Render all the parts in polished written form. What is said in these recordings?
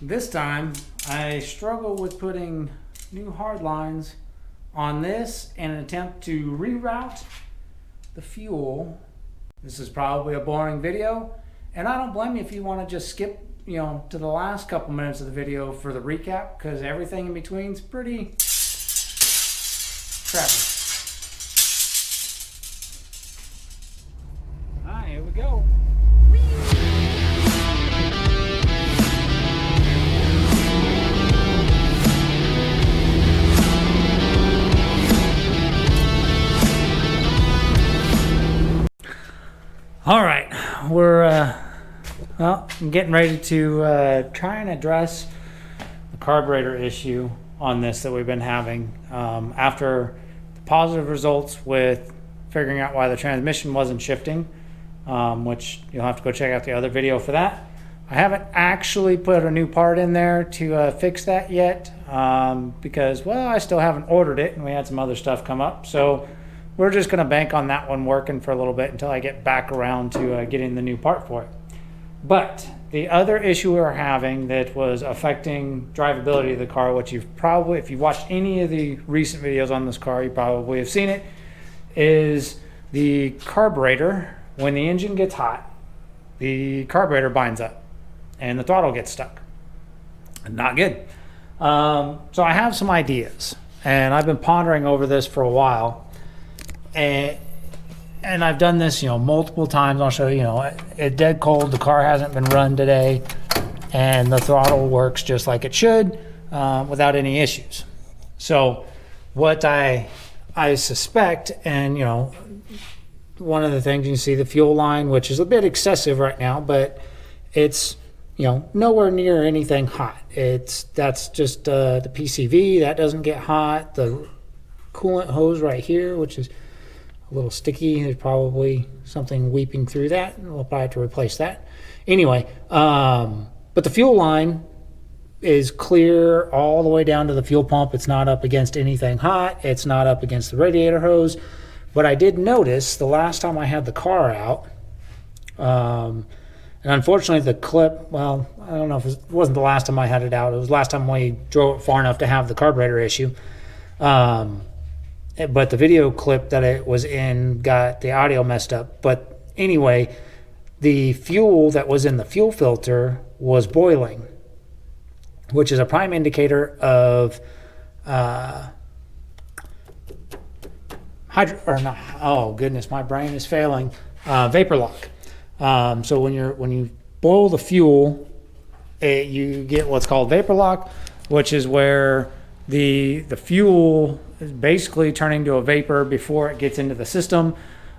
This time I struggle with putting new hard lines on this in an attempt to reroute the fuel. This is probably a boring video, and I don't blame you if you want to just skip to the last couple minutes of the video for the recap, because everything in between is pretty crappy. Alright, here we go. All right, I'm getting ready to try and address the carburetor issue on this that we've been having. After the positive results with figuring out why the transmission wasn't shifting, which you'll have to go check out the other video for that. I haven't actually put a new part in there to fix that yet because, well, I still haven't ordered it and we had some other stuff come up. So we're just going to bank on that one working for a little bit until I get back around to getting the new part for it. But the other issue we're having that was affecting drivability of the car, which you've probably, if you've watched any of the recent videos on this car, you probably have seen it, is the carburetor. When the engine gets hot, the carburetor binds up and the throttle gets stuck. Not good. So I have some ideas, and I've been pondering over this for a while. And I've done this, multiple times. I'll show you, it's dead cold. The car hasn't been run today, and the throttle works just like it should without any issues. So what I suspect, and one of the things, you see the fuel line, which is a bit excessive right now, but it's nowhere near anything hot. That's just the PCV that doesn't get hot. The coolant hose right here, which is a little sticky. There's probably something weeping through that. We'll probably have to replace that. Anyway, but the fuel line is clear all the way down to the fuel pump. It's not up against anything hot. It's not up against the radiator hose. But I did notice the last time I had the car out, and unfortunately the clip, well, I don't know if it wasn't the last time I had it out. It was the last time we drove it far enough to have the carburetor issue. But the video clip that it was in got the audio messed up. But anyway, the fuel that was in the fuel filter was boiling, which is a prime indicator of oh goodness, my brain is failing. Vapor lock. So when you boil the fuel, you get what's called vapor lock, which is where the fuel is basically turning to a vapor before it gets into the system,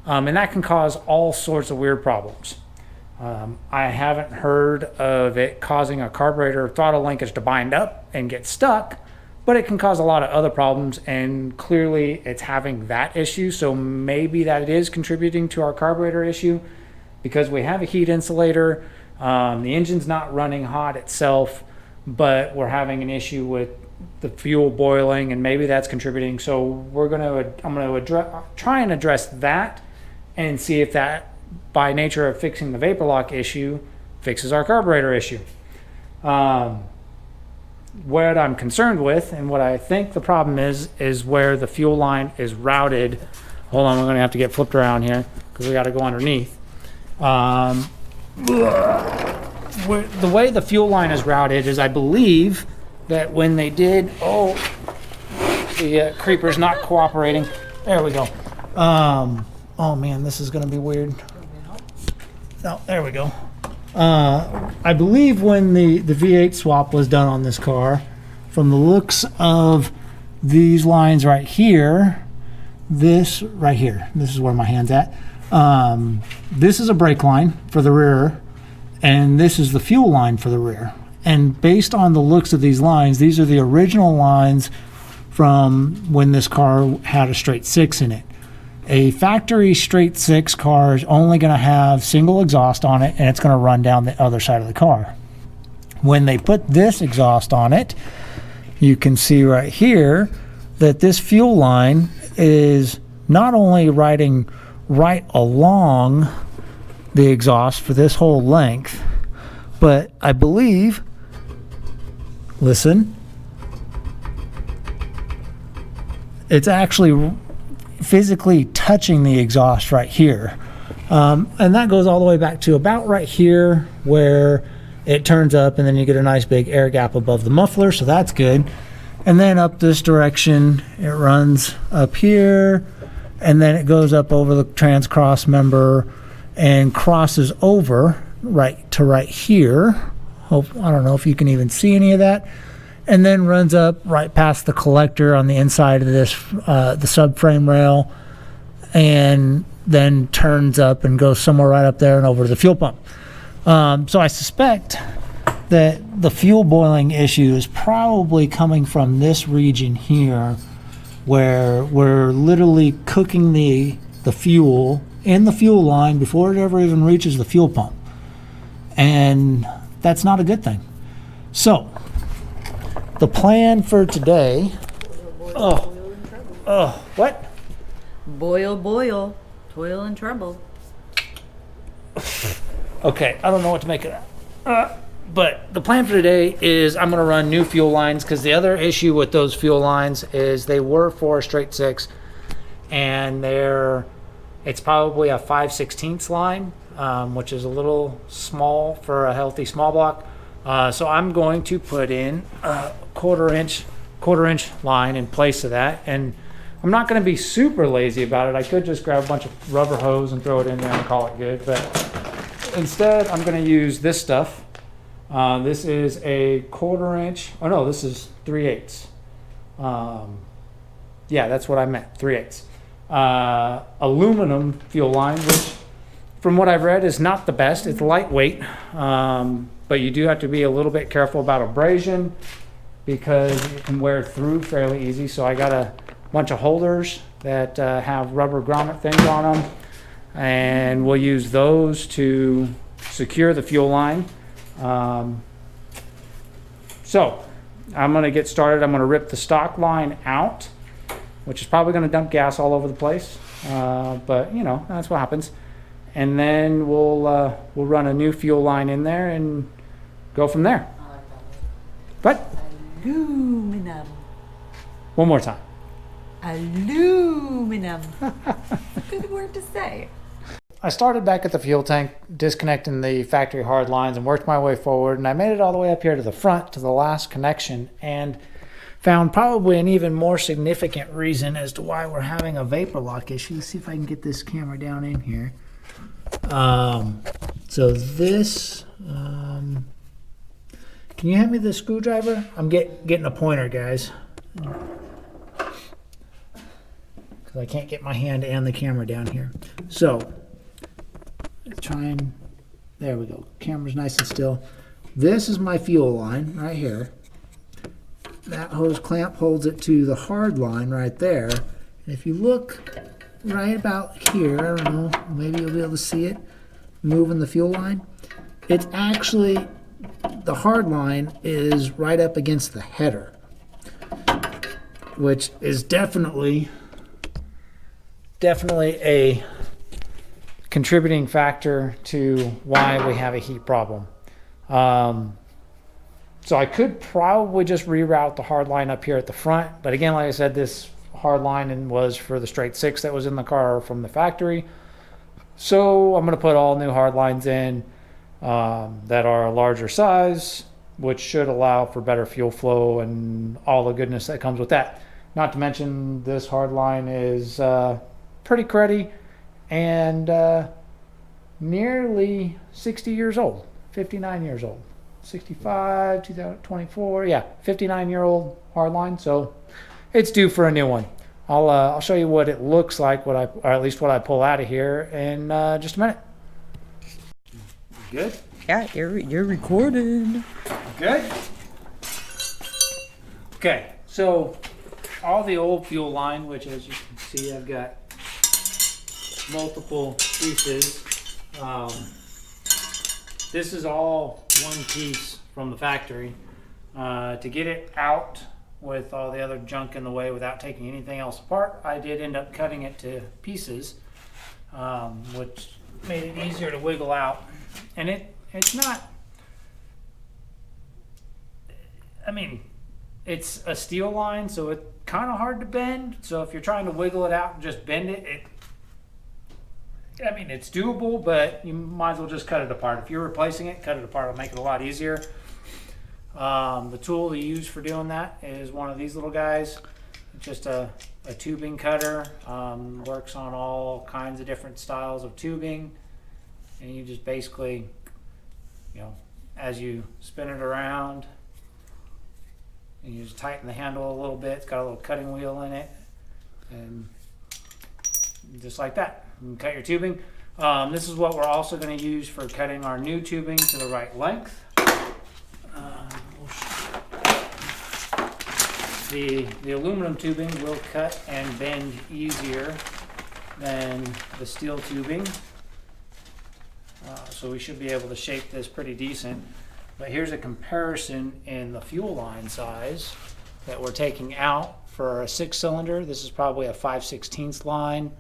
and that can cause all sorts of weird problems. I haven't heard of it causing a carburetor throttle linkage to bind up and get stuck, but it can cause a lot of other problems, and clearly it's having that issue. So maybe that it is contributing to our carburetor issue, because we have a heat insulator. The engine's not running hot itself, but we're having an issue with the fuel boiling, and maybe that's contributing. So I'm going to try and address that and see if that, by nature of fixing the vapor lock issue, fixes our carburetor issue. What I'm concerned with, and what I think the problem is where the fuel line is routed. Hold on, we're going to have to get flipped around here because we got to go underneath. The way the fuel line is routed is, I believe that when they did, the creeper's not cooperating. There we go. Oh man, this is going to be weird. No, there we go. I believe when the V8 swap was done on this car, from the looks of these lines right here, this right here, this is where my hand's at. This is a brake line for the rear, and this is the fuel line for the rear. And based on the looks of these lines, these are the original lines from when this car had a straight six in it. A factory straight six car is only going to have single exhaust on it, and it's going to run down the other side of the car. When they put this exhaust on it, you can see right here that this fuel line is not only riding right along the exhaust for this whole length, but I believe listen, it's actually physically touching the exhaust right here. And that goes all the way back to about right here where it turns up, and then you get a nice big air gap above the muffler, so that's good. And then up this direction, it runs up here, and then it goes up over the trans-cross member and crosses over right to right here. I don't know if you can even see any of that. And then runs up right past the collector on the inside of this, the subframe rail, and then turns up and goes somewhere right up there and over to the fuel pump. So I suspect that the fuel boiling issue is probably coming from this region here, where we're literally cooking the fuel in the fuel line before it ever even reaches the fuel pump. And that's not a good thing. So the plan for today, what? Boil, boil, toil and trouble. Okay, I don't know what to make of that. But the plan for today is I'm going to run new fuel lines, because the other issue with those fuel lines is they were for a straight 6, and it's probably a 5/16 line, which is a little small for a healthy small block. So I'm going to put in a quarter inch line in place of that, and I'm not going to be super lazy about it. I could just grab a bunch of rubber hose and throw it in there and call it good, but instead I'm going to use this stuff. This is a quarter inch. Oh no, this is 3/8. Yeah, that's what I meant, 3/8. Aluminum fuel line, which from what I've read is not the best. It's lightweight, but you do have to be a little bit careful about abrasion because it can wear through fairly easy. So I got a bunch of holders that have rubber grommet things on them, and we'll use those to secure the fuel line. So I'm going to get started. I'm going to rip the stock line out, which is probably going to dump gas all over the place, but you know, that's what happens. And then we'll run a new fuel line in there and go from there. What? Aluminum. One more time. Aluminum. Good word to say. I started back at the fuel tank, disconnecting the factory hard lines, and worked my way forward, and I made it all the way up here to the front, to the last connection, and found probably an even more significant reason as to why we're having a vapor lock issue. Let's see if I can get this camera down in here. So this, can you hand me the screwdriver? I'm getting a pointer, guys, because I can't get my hand and the camera down here. So there we go. Camera's nice and still. This is my fuel line right here. That hose clamp holds it to the hard line right there. And if you look right about here, I don't know, maybe you'll be able to see it moving the fuel line. It's actually, the hard line is right up against the header, which is definitely a contributing factor to why we have a heat problem. So I could probably just reroute the hard line up here at the front, but again, like I said, this hard line was for the straight 6 that was in the car from the factory. So I'm going to put all new hard lines in that are a larger size, which should allow for better fuel flow and all the goodness that comes with that. Not to mention this hard line is pretty cruddy and nearly 60 years old, 59 years old, 65, 2024, yeah, 59-year-old hard line. So it's due for a new one. I'll show you what it looks like, or at least what I pull out of here in just a minute. Good? Yeah, you're recording. Good? Okay, so all the old fuel line, which as you can see, I've got multiple pieces. This is all one piece from the factory. To get it out with all the other junk in the way without taking anything else apart, I did end up cutting it to pieces, which made it easier to wiggle out. And it's not, I mean, it's a steel line, so it's kind of hard to bend. So if you're trying to wiggle it out and just bend it, I mean, it's doable, but you might as well just cut it apart. If you're replacing it, cut it apart. It'll make it a lot easier. The tool to use for doing that is one of these little guys. It's just a tubing cutter. Works on all kinds of different styles of tubing. And you just basically, you know, as you spin it around, and you just tighten the handle a little bit. It's got a little cutting wheel in it. And just like that, you can cut your tubing. This is what we're also going to use for cutting our new tubing to the right length. The aluminum tubing will cut and bend easier than the steel tubing. So we should be able to shape this pretty decent. But here's a comparison in the fuel line size that we're taking out for a 6-cylinder. This is probably a 5/16 line,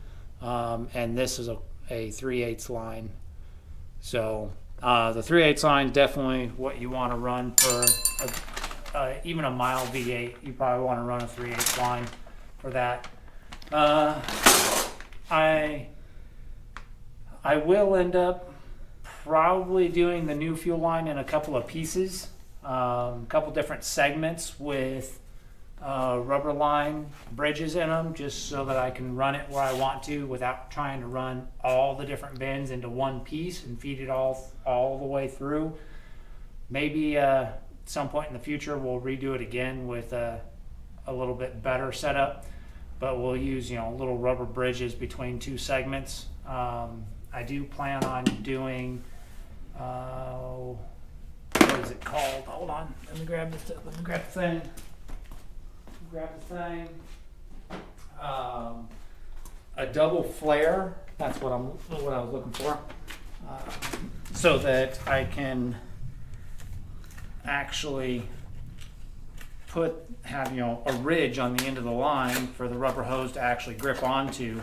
and this is a 3/8 line. So the 3/8 line is definitely what you want to run for even a mild V8. You probably want to run a 3/8 line for that. I will end up probably doing the new fuel line in a couple of pieces, a couple different segments with rubber line bridges in them, just so that I can run it where I want to without trying to run all the different bins into one piece and feed it all the way through. Maybe at some point in the future we'll redo it again with a little bit better setup, but we'll use, you know, little rubber bridges between two segments. I do plan on doing what is it called? Hold on, let me grab the thing. A double flare. That's what I was looking for, so that I can actually have you know, a ridge on the end of the line for the rubber hose to actually grip onto.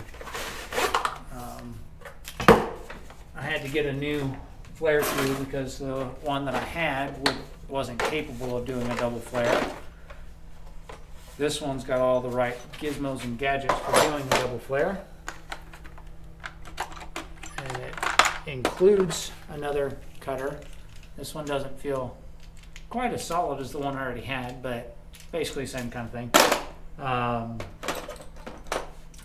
I had to get a new flare through because the one that I had wasn't capable of doing a double flare. This one's got all the right gizmos and gadgets for doing the double flare. And it includes another cutter. This one doesn't feel quite as solid as the one I already had, but basically same kind of thing.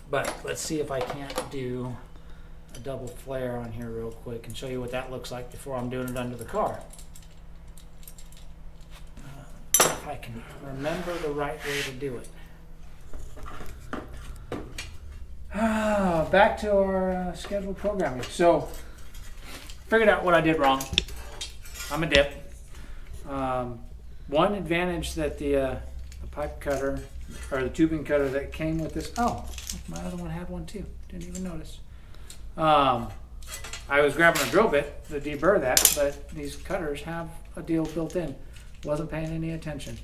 But let's see if I can't do a double flare on here real quick and show you what that looks like before I'm doing it under the car. If I can remember the right way to do it. Back to our scheduled programming. So, figured out what I did wrong. I'm a dip. One advantage that the pipe cutter, or the tubing cutter that came with this, oh, my other one had one too, didn't even notice. I was grabbing a drill bit to deburr that, but these cutters have a deal built in. Wasn't paying any attention.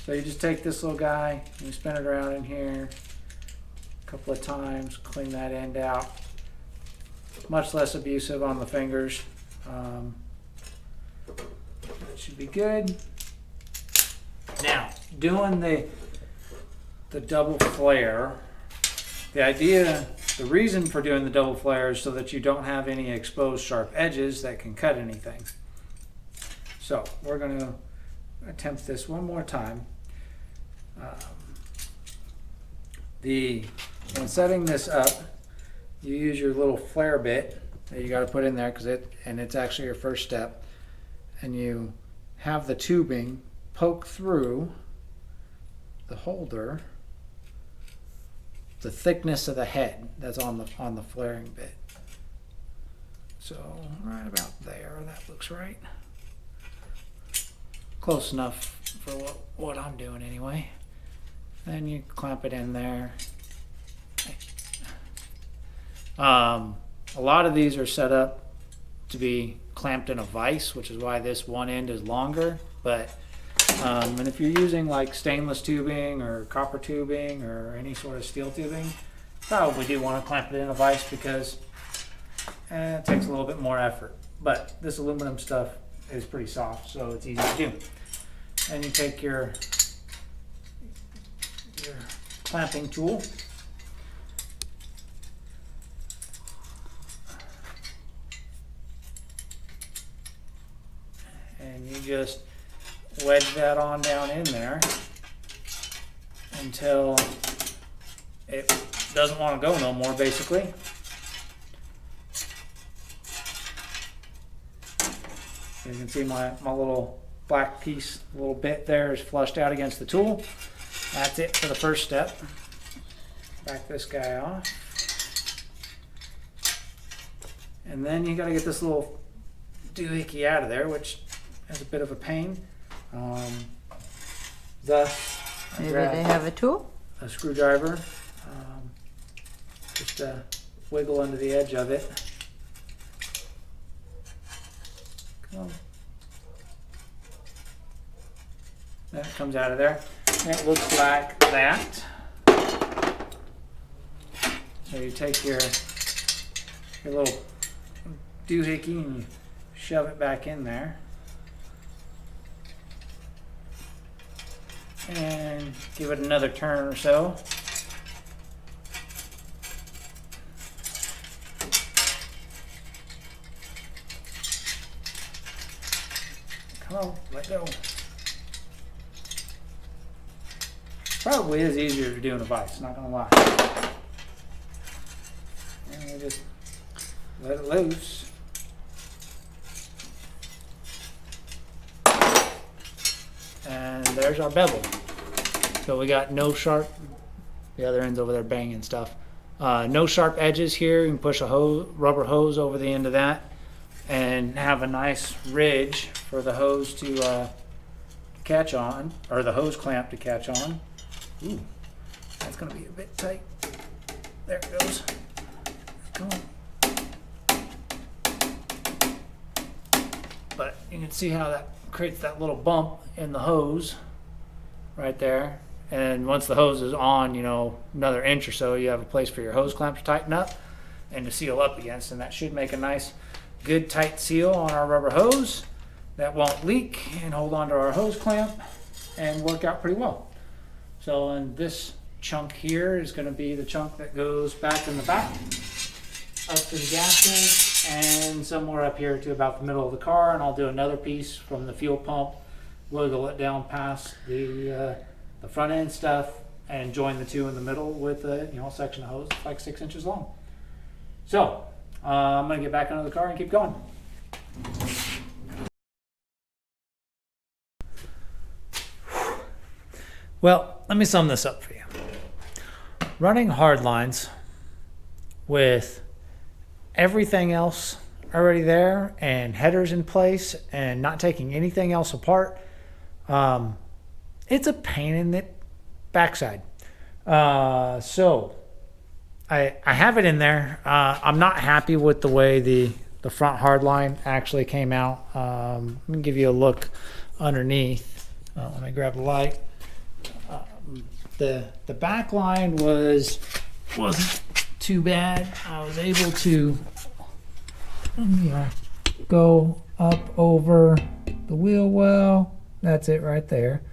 So you just take this little guy, and you spin it around in here a couple of times, clean that end out. Much less abusive on the fingers. That should be good. Now, doing the double flare, the reason for doing the double flare is so that you don't have any exposed sharp edges that can cut anything. So we're going to attempt this one more time. When setting this up, you use your little flare bit that you got to put in there and it's actually your first step, and you have the tubing poke through the holder, the thickness of the head that's on the flaring bit. So right about there, that looks right. Close enough for what I'm doing anyway. Then you clamp it in there. A lot of these are set up to be clamped in a vise, which is why this one end is longer. But and if you're using like stainless tubing or copper tubing or any sort of steel tubing, probably do want to clamp it in a vise because it takes a little bit more effort. But this aluminum stuff is pretty soft, so it's easy to do. and you take your clamping tool. And you just wedge that on down in there until it doesn't want to go no more, basically. You can see my little black piece, little bit there is flushed out against the tool. That's it for the first step. Back this guy off. And then you got to get this little doohickey out of there, which is a bit of a pain. Thus, Maybe they have a tool? a screwdriver, just to wiggle under the edge of it. Come on. That comes out of there. And it looks like that. So you take your little doohickey and you shove it back in there. And give it another turn or so. Come on, let go. Probably is easier to do in a vise, not gonna lie. And we just let it loose. And there's our bevel. So we got no sharp, the other end's over there banging stuff. No sharp edges here. You can push a rubber hose over the end of that and have a nice ridge for the hose to catch on, or the hose clamp to catch on. Ooh, that's gonna be a bit tight. There it goes. Come on. But you can see how that creates that little bump in the hose right there. And once the hose is on, you know, another inch or so, you have a place for your hose clamp to tighten up and to seal up against. And that should make a nice, good tight seal on our rubber hose that won't leak and hold on to our hose clamp and work out pretty well. So, and this chunk here is going to be the chunk that goes back in the back up to the gas tank and somewhere up here to about the middle of the car. And I'll do another piece from the fuel pump, wiggle it down past the front end stuff and join the two in the middle with a section of hose like 6 inches long. So I'm going to get back into the car and keep going. Well, let me sum this up for you. Running hardlines with everything else already there and headers in place and not taking anything else apart, it's a pain in the backside. So I have it in there. I'm not happy with the way the front hardline actually came out. Let me give you a look underneath. Let me grab the light. The back line wasn't too bad. I was able to go up over the wheel well. That's it right there.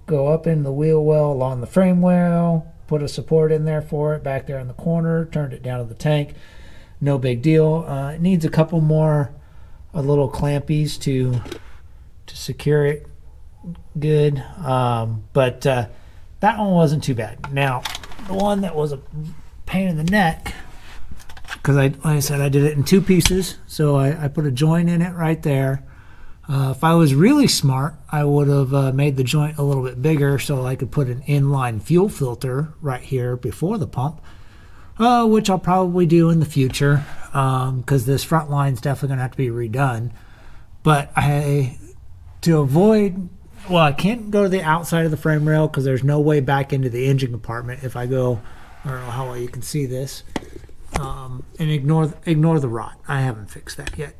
Go up in the wheel well along the frame well, put a support in there for it back there in the corner, turned it down to the tank. No big deal. It needs a couple more little clampies to secure it good, but that one wasn't too bad. Now, the one that was a pain in the neck, because like I said, I did it in two pieces, so I put a joint in it right there. If I was really smart, I would have made the joint a little bit bigger so I could put an inline fuel filter right here before the pump, which I'll probably do in the future, because this front line's definitely going to have to be redone. But to avoid, well, I can't go to the outside of the frame rail because there's no way back into the engine compartment if I go, I don't know how well you can see this, and ignore the rot. I haven't fixed that yet.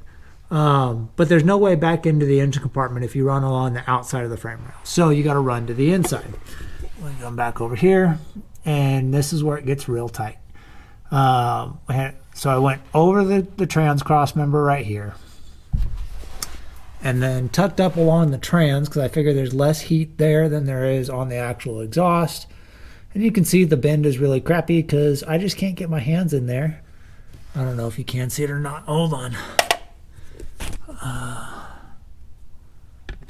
But there's no way back into the engine compartment if you run along the outside of the frame rail. So you got to run to the inside. Let me come back over here, and this is where it gets real tight. So I went over the trans cross member right here, and then tucked up along the trans because I figure there's less heat there than there is on the actual exhaust. And you can see the bend is really crappy because I just can't get my hands in there. I don't know if you can see it or not. Hold on.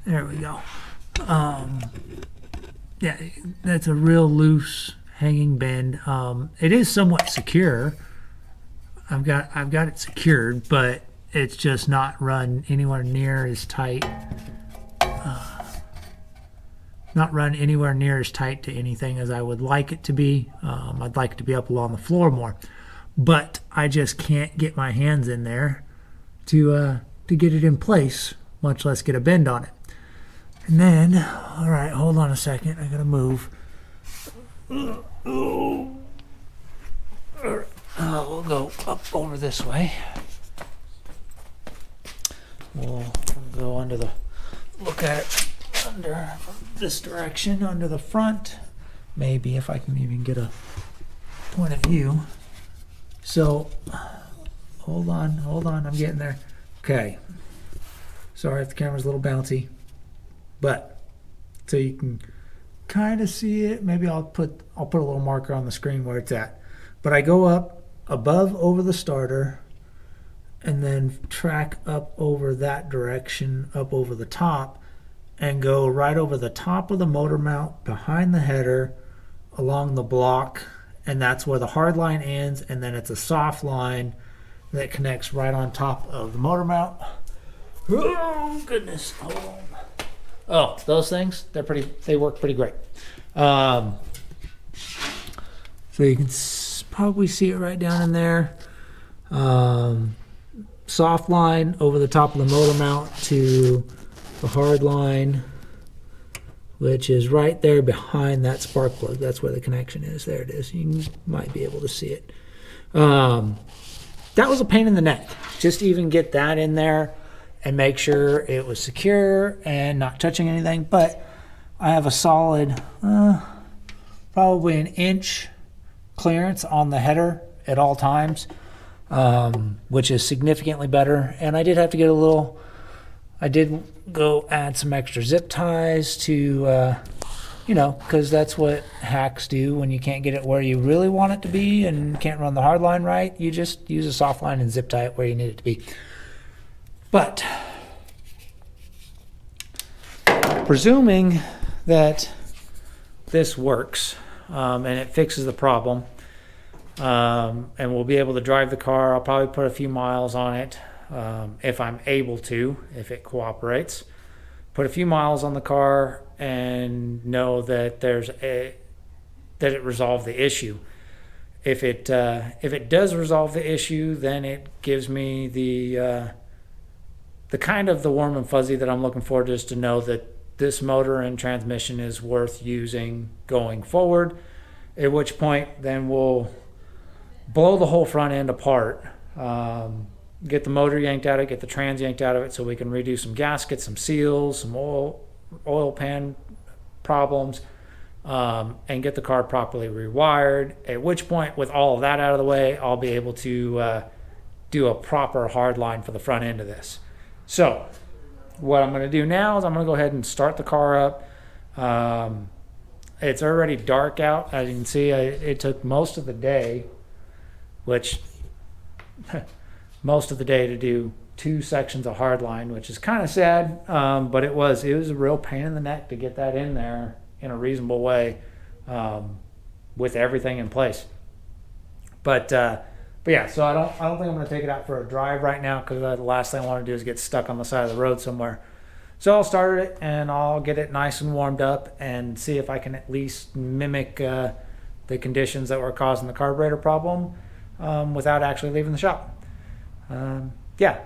There we go. Yeah, that's a real loose hanging bend. It is somewhat secure. I've got it secured, but it's just not run anywhere near as tight. Not run anywhere near as tight to anything as I would like it to be. I'd like it to be up along the floor more, but I just can't get my hands in there to get it in place, much less get a bend on it. And then, all right, hold on a second. I gotta move. We'll go up over this way. We'll go under the, look at it under this direction, under the front. Maybe if I can even get a point of view. So, hold on, I'm getting there. Okay. Sorry if the camera's a little bouncy, but so you can kind of see it. Maybe I'll put a little marker on the screen where it's at. But I go up above over the starter and then track up over that direction, up over the top, and go right over the top of the motor mount, behind the header, along the block, and that's where the hard line ends, and then it's a soft line that connects right on top of the motor mount. Oh goodness, hold on. Oh, those things, they work pretty great. So you can probably see it right down in there. Soft line over the top of the motor mount to the hard line, which is right there behind that spark plug. That's where the connection is. There it is. You might be able to see it. That was a pain in the neck. Just to even get that in there and make sure it was secure and not touching anything. But I have a solid, probably an inch clearance on the header at all times, which is significantly better. And I did have to get I did go add some extra zip ties to, because that's what hacks do when you can't get it where you really want it to be and can't run the hard line right. You just use a soft line and zip tie it where you need it to be. But presuming that this works and it fixes the problem, and we'll be able to drive the car, I'll probably put a few miles on it if I'm able to, if it cooperates. Put a few miles on the car and know that that it resolved the issue. If it does resolve the issue, then it gives me the kind of the warm and fuzzy that I'm looking for, just to know that this motor and transmission is worth using going forward. At which point, then we'll blow the whole front end apart, get the motor yanked out of it, get the trans yanked out of it, so we can redo some gaskets, some seals, some oil pan problems, and get the car properly rewired. At which point, with all of that out of the way, I'll be able to do a proper hard line for the front end of this. So what I'm going to do now is I'm going to go ahead and start the car up. It's already dark out. As you can see, it took most of the day, which most of the day, to do 2 sections of hard line, which is kind of sad, but it was a real pain in the neck to get that in there in a reasonable way, with everything in place. But yeah, so I don't think I'm going to take it out for a drive right now, because the last thing I want to do is get stuck on the side of the road somewhere. So I'll start it and I'll get it nice and warmed up and see if I can at least mimic the conditions that were causing the carburetor problem without actually leaving the shop. Yeah,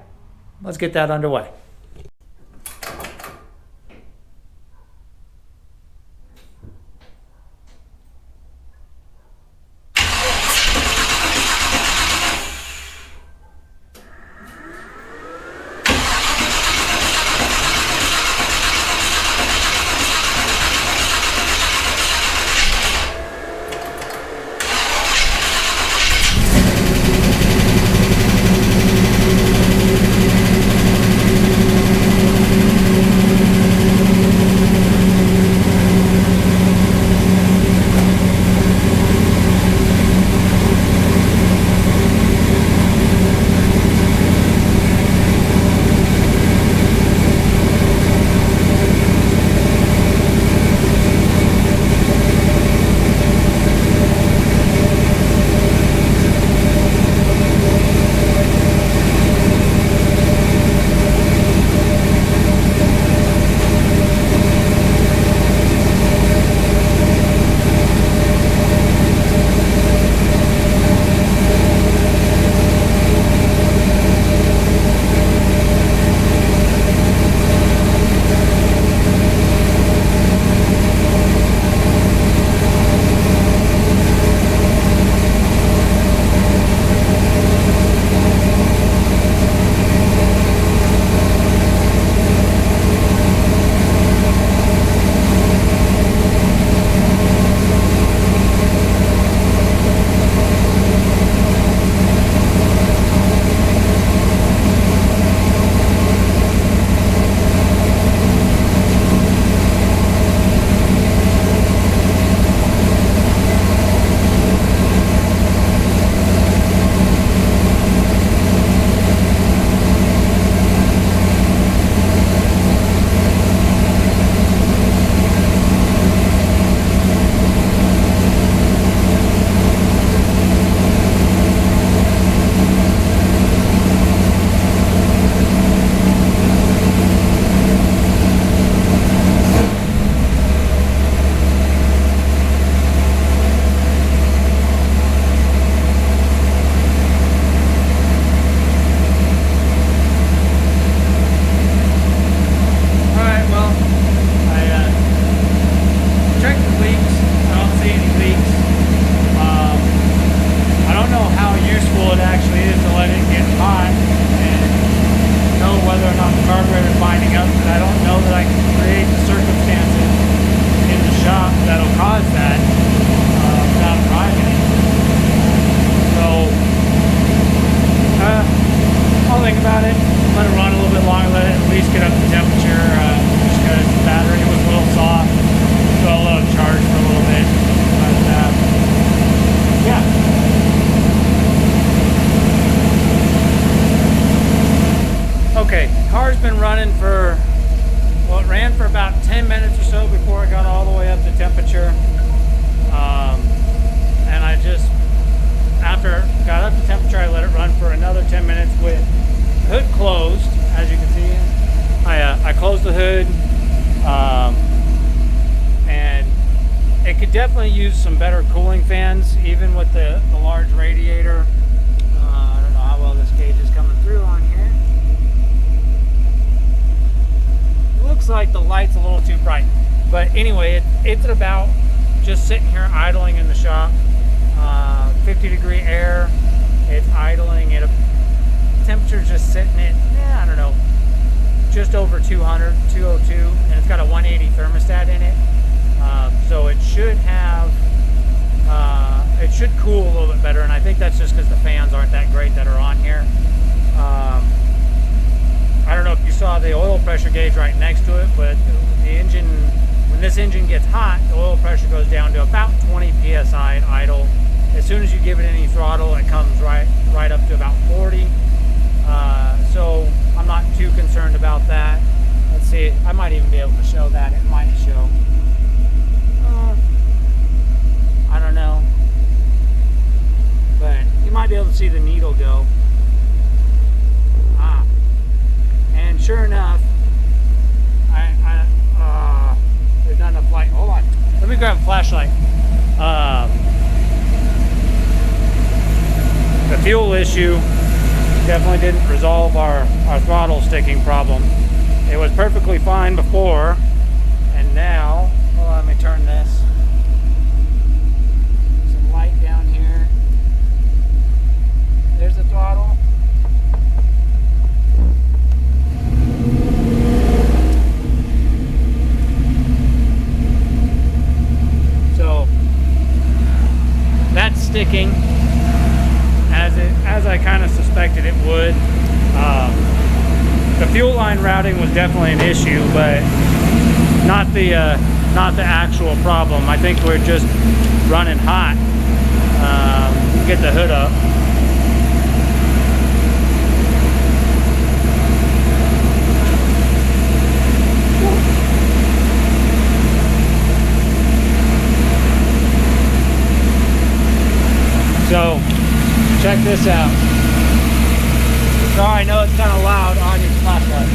let's get that underway. temperature. And I just, after got up to temperature, I let it run for another 10 minutes with the hood closed. As you can see, I closed the hood, and it could definitely use some better cooling fans, even with the large radiator. I don't know how well this gauge is coming through on here. It looks like the light's a little too bright, but anyway, it's at about just sitting here idling in the shop. 50-degree air. It's idling at a temperature's just sitting at, I don't know, just over 200, 202, and it's got a 180 thermostat in it. So it should have, it should cool a little bit better, and I think that's just because the fans aren't that great that are on here. I don't know if you saw the oil pressure gauge right next to it, but the engine, when this engine gets hot, the oil pressure goes down to about 20 psi at idle. As soon as you give it any throttle, it comes right up to about 40. So I'm not too concerned about that. Let's see, I might even be able to show that. It might show. I don't know. But you might be able to see the needle go. And sure enough, there's not enough light. Hold on. Let me grab a flashlight. The fuel issue definitely didn't resolve our throttle sticking problem. It was perfectly fine before, and now, hold on, let me turn this. Some light down here. There's the throttle. So that's sticking as I kind of suspected it would. The fuel line routing was definitely an issue, but not the actual problem. I think we're just running hot. Get the hood up. So check this out. Sorry, I know it's kind of loud on your flashlight.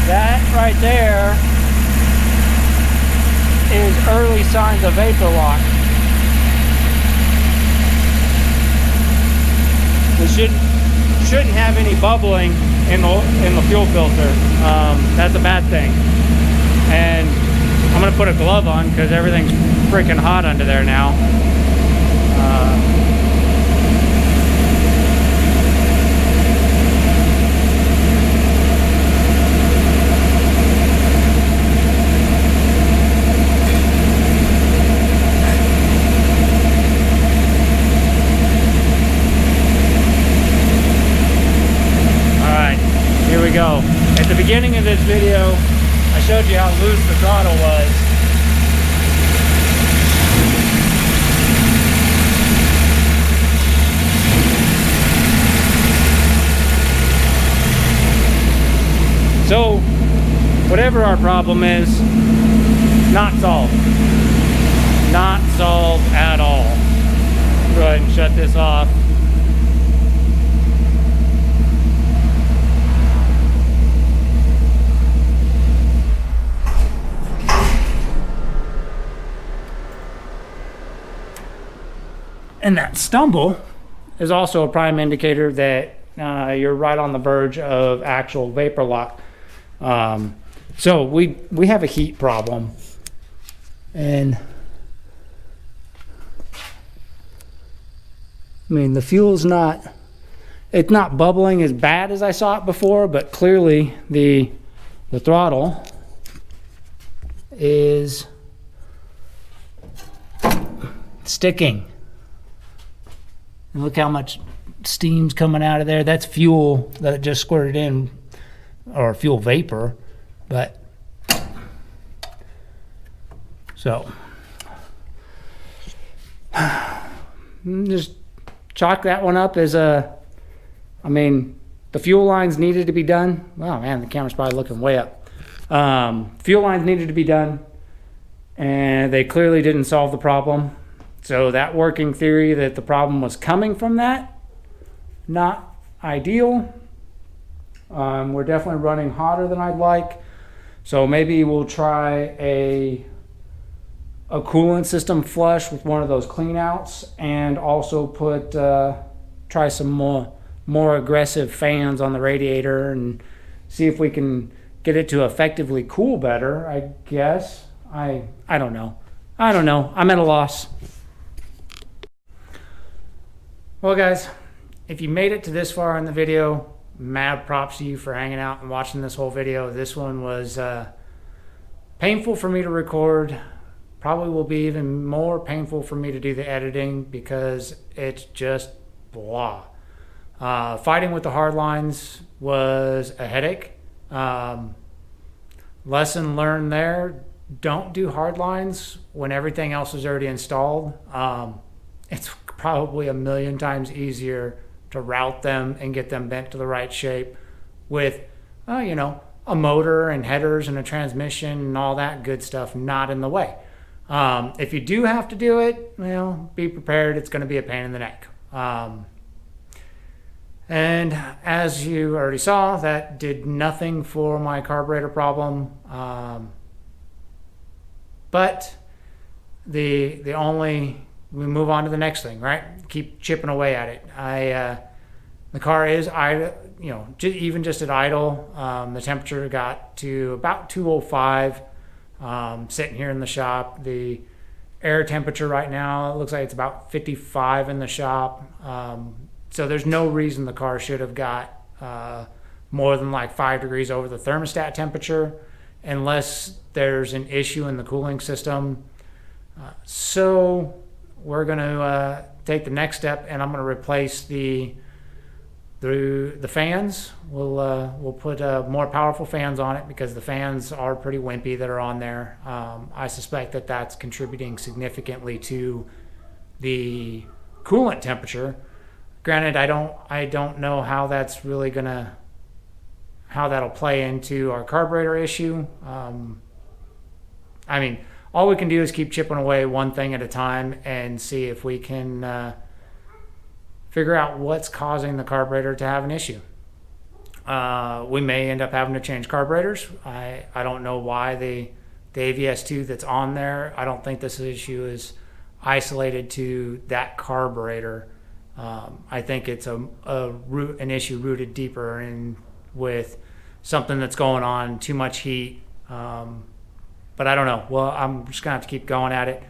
That right there is early signs of vapor lock. We shouldn't have any bubbling in the fuel filter. That's a bad thing. And I'm gonna put a glove on because everything's freaking hot under there now. All right, here we go. At the beginning of this video, I showed you how loose the throttle was. So, whatever our problem is, not solved. Not solved at all. Go ahead and shut this off. And that stumble is also a prime indicator that you're right on the verge of actual vapor lock. So we have a heat problem, and I mean the fuel's it's not bubbling as bad as I saw it before, but clearly the throttle is sticking. And look how much steam's coming out of there. That's fuel that it just squirted in, or fuel vapor. But so just chalk that one up as I mean, The fuel lines needed to be done. Oh man, the camera's probably looking way up. Fuel lines needed to be done, and they clearly didn't solve the problem. So that working theory that the problem was coming from that, not ideal. We're definitely running hotter than I'd like. So maybe we'll try a coolant system flush with one of those clean outs, and also try some more aggressive fans on the radiator and see if we can get it to effectively cool better, I guess. I don't know. I'm at a loss. Well, guys, if you made it to this far in the video, mad props to you for hanging out and watching this whole video. This one was painful for me to record. Probably will be even more painful for me to do the editing because it's just blah. Fighting with the hardlines was a headache. Lesson learned there: don't do hardlines when everything else is already installed. It's probably a million times easier to route them and get them bent to the right shape with, a motor and headers and a transmission and all that good stuff not in the way. If you do have to do it, be prepared. It's going to be a pain in the neck. And as you already saw, that did nothing for my carburetor problem. But we move on to the next thing, right? Keep chipping away at it. The car is idle, even just at idle. The temperature got to about 205. Sitting here in the shop, the air temperature right now, it looks like it's about 55 in the shop. So there's no reason the car should have got more than like 5 degrees over the thermostat temperature, unless there's an issue in the cooling system. So we're going to take the next step, and I'm going to replace the fans. We'll put more powerful fans on it because the fans are pretty wimpy that are on there. I suspect that that's contributing significantly to the coolant temperature. Granted, I don't know how that's really how that'll play into our carburetor issue. All we can do is keep chipping away one thing at a time and see if we can figure out what's causing the carburetor to have an issue. We may end up having to change carburetors. I don't know why the AVS2 that's on there, I don't think this issue is isolated to that carburetor. I think it's an issue rooted deeper in with something that's going on, too much heat. But I don't know. Well, I'm just gonna have to keep going at it.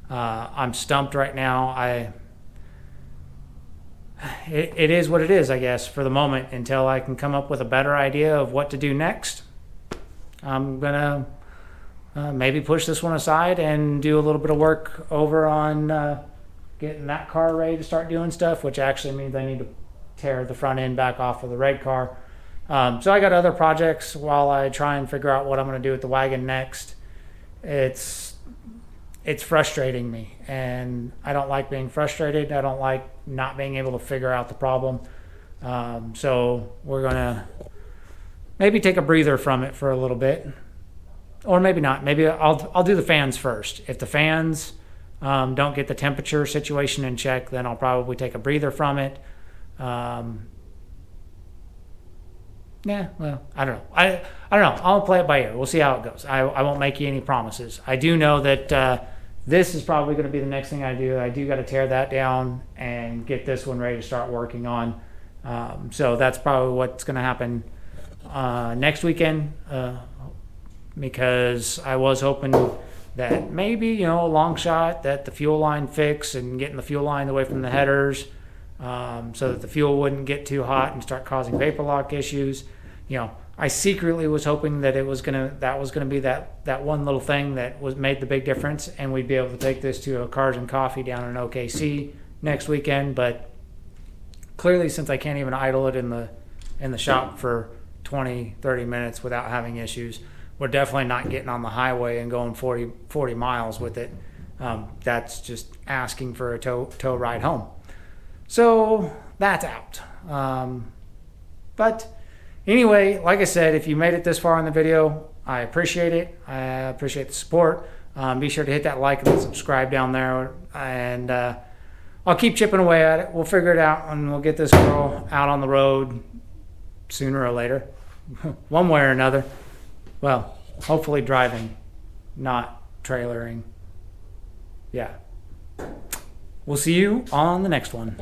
I'm stumped right now. It is what it is, I guess, for the moment, until I can come up with a better idea of what to do next. I'm gonna maybe push this one aside and do a little bit of work over on getting that car ready to start doing stuff, which actually means I need to tear the front end back off of the red car. So I got other projects while I try and figure out what I'm going to do with the wagon next. It's frustrating me, and I don't like being frustrated. I don't like not being able to figure out the problem. So we're going to maybe take a breather from it for a little bit, or maybe not. Maybe I'll do the fans first. If the fans don't get the temperature situation in check, then I'll probably take a breather from it. Yeah, well, I don't know. I don't know. I'll play it by ear. We'll see how it goes. I won't make you any promises. I do know that this is probably going to be the next thing I do. I do got to tear that down and get this one ready to start working on. So that's probably what's going to happen next weekend, because I was hoping that maybe, a long shot that the fuel line fix and getting the fuel line away from the headers, so that the fuel wouldn't get too hot and start causing vapor lock issues. I secretly was hoping that that was gonna be that one little thing that made the big difference, and we'd be able to take this to a Cars and Coffee down in OKC next weekend. But clearly, since I can't even idle it in the shop for 20-30 minutes without having issues, we're definitely not getting on the highway and going 40 miles with it. That's just asking for a tow ride home. So that's out. But anyway, like I said, if you made it this far in the video, I appreciate it. I appreciate the support. Be sure to hit that like and subscribe down there, and I'll keep chipping away at it. We'll figure it out, and we'll get this girl out on the road sooner or later, one way or another. Well, hopefully driving, not trailering. Yeah. We'll see you on the next one.